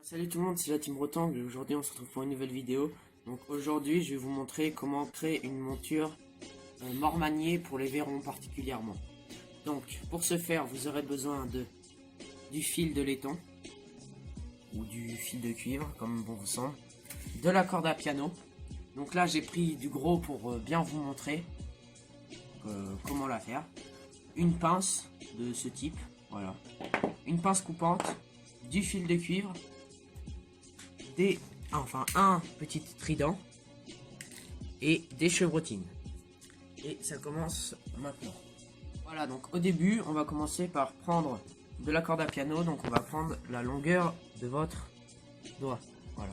Salut tout le monde, c'est la Team Rotangle et aujourd'hui on se retrouve pour une nouvelle vidéo. Donc aujourd'hui je vais vous montrer comment créer une monture Mormanier pour les verrons particulièrement. Donc pour ce faire vous aurez besoin du fil de laiton ou du fil de cuivre comme bon vous semble, de la corde à piano. Donc là j'ai pris du gros pour bien vous montrer comment la faire. Une pince de ce type, voilà, une pince coupante, du fil de cuivre, un petit trident et des chevrotines. Et ça commence maintenant. Voilà, donc au début, on va commencer par prendre de la corde à piano. Donc on va prendre la longueur de votre doigt. Voilà.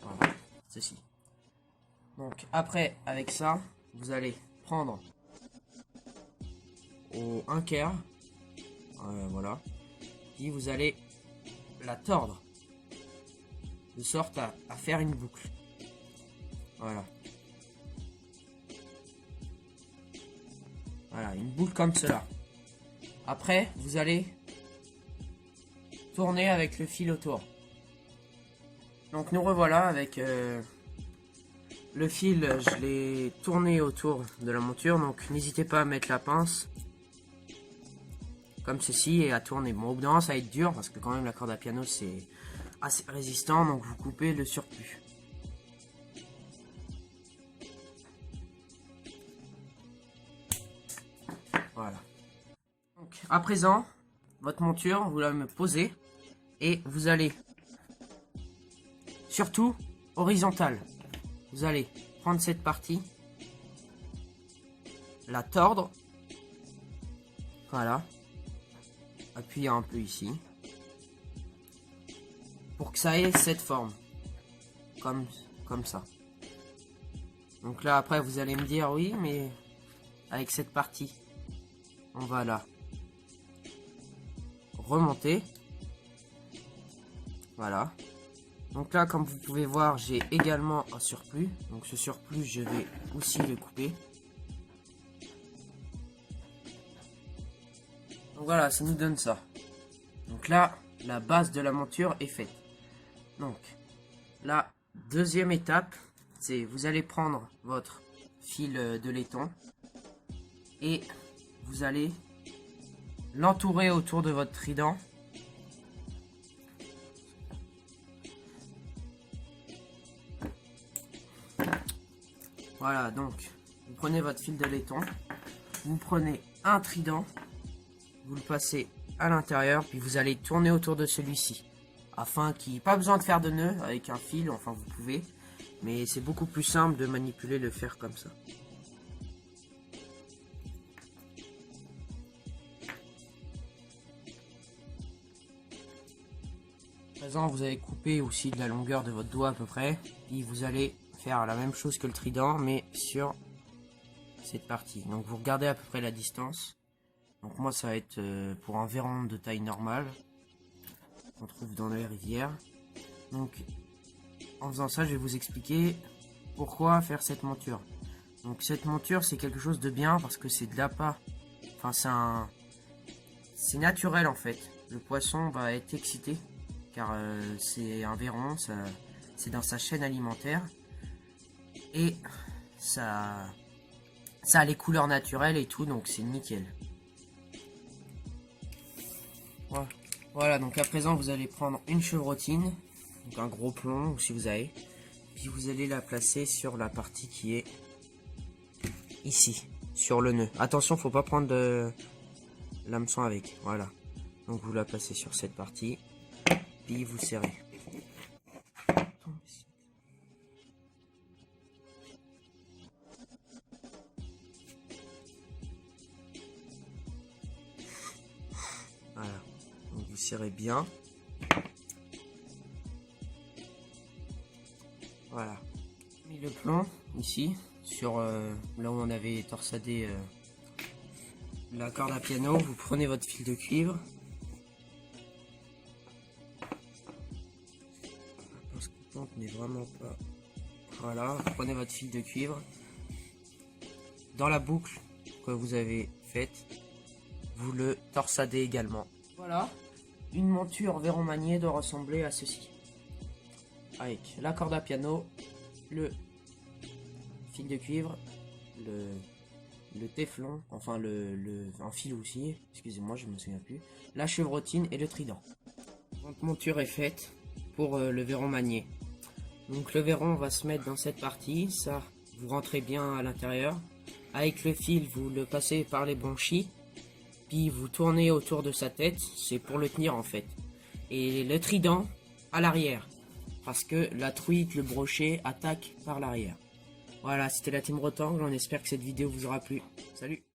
Voilà, ceci. Donc après, avec ça, vous allez prendre un quart. Voilà. Puis vous allez la tordre de sorte à faire une boucle. Voilà. Voilà, une boucle comme cela. Après, vous allez tourner avec le fil autour. Donc nous revoilà avec le fil, je l'ai tourné autour de la monture. Donc n'hésitez pas à mettre la pince comme ceci et à tourner. Bon, au bout d'un moment ça va être dur parce que quand même la corde à piano c'est assez résistant, donc vous coupez le surplus. Voilà. Donc à présent, votre monture, vous la posez et vous allez surtout horizontale. Vous allez prendre cette partie, la tordre. Voilà. Appuyez un peu ici pour que ça ait cette forme comme ça. Donc là après vous allez me dire oui, mais avec cette partie on va là remonter. Voilà, donc là comme vous pouvez voir j'ai également un surplus, donc ce surplus je vais aussi le couper. Donc voilà, ça nous donne ça. Donc là, la base de la monture est faite. Donc, la deuxième étape, c'est vous allez prendre votre fil de laiton et vous allez l'entourer autour de votre trident. Voilà, donc, vous prenez votre fil de laiton, vous prenez un trident, vous le passez à l'intérieur, puis vous allez tourner autour de celui-ci, afin qu'il n'y ait pas besoin de faire de nœud avec un fil, enfin vous pouvez, mais c'est beaucoup plus simple de manipuler le fer comme ça. À présent, vous allez couper aussi de la longueur de votre doigt à peu près, puis vous allez faire la même chose que le trident, mais sur cette partie. Donc vous regardez à peu près la distance. Donc moi ça va être pour un verron de taille normale qu'on trouve dans les rivières. Donc en faisant ça je vais vous expliquer pourquoi faire cette monture. Donc cette monture c'est quelque chose de bien parce que c'est de l'appât. Enfin c'est naturel en fait. Le poisson va être excité car c'est un verron, c'est dans sa chaîne alimentaire. Et ça a les couleurs naturelles et tout, donc c'est nickel. Voilà, donc à présent vous allez prendre une chevrotine, donc un gros plomb si vous avez, puis vous allez la placer sur la partie qui est ici, sur le nœud. Attention, faut pas prendre de l'hameçon avec, voilà. Donc vous la placez sur cette partie, puis vous serrez. Voilà, donc vous serrez bien. Voilà. J'ai mis le plomb ici, sur là où on avait torsadé la corde à piano. Vous prenez votre fil de cuivre. Parce que ne n'est vraiment pas. Voilà, vous prenez votre fil de cuivre. Dans la boucle que vous avez faite, vous le torsadez également. Voilà, une monture Véron manié doit ressembler à ceci. Avec la corde à piano, le fil de cuivre, le téflon, enfin un fil aussi, excusez-moi je me souviens plus, la chevrotine et le trident. Votre monture est faite pour le Véron manié. Donc le Véron va se mettre dans cette partie, ça vous rentrez bien à l'intérieur. Avec le fil vous le passez par les branchies, puis vous tournez autour de sa tête, c'est pour le tenir en fait. Et le trident à l'arrière, parce que la truite, le brochet attaque par l'arrière. Voilà, c'était la team Rotangle, on espère que cette vidéo vous aura plu. Salut!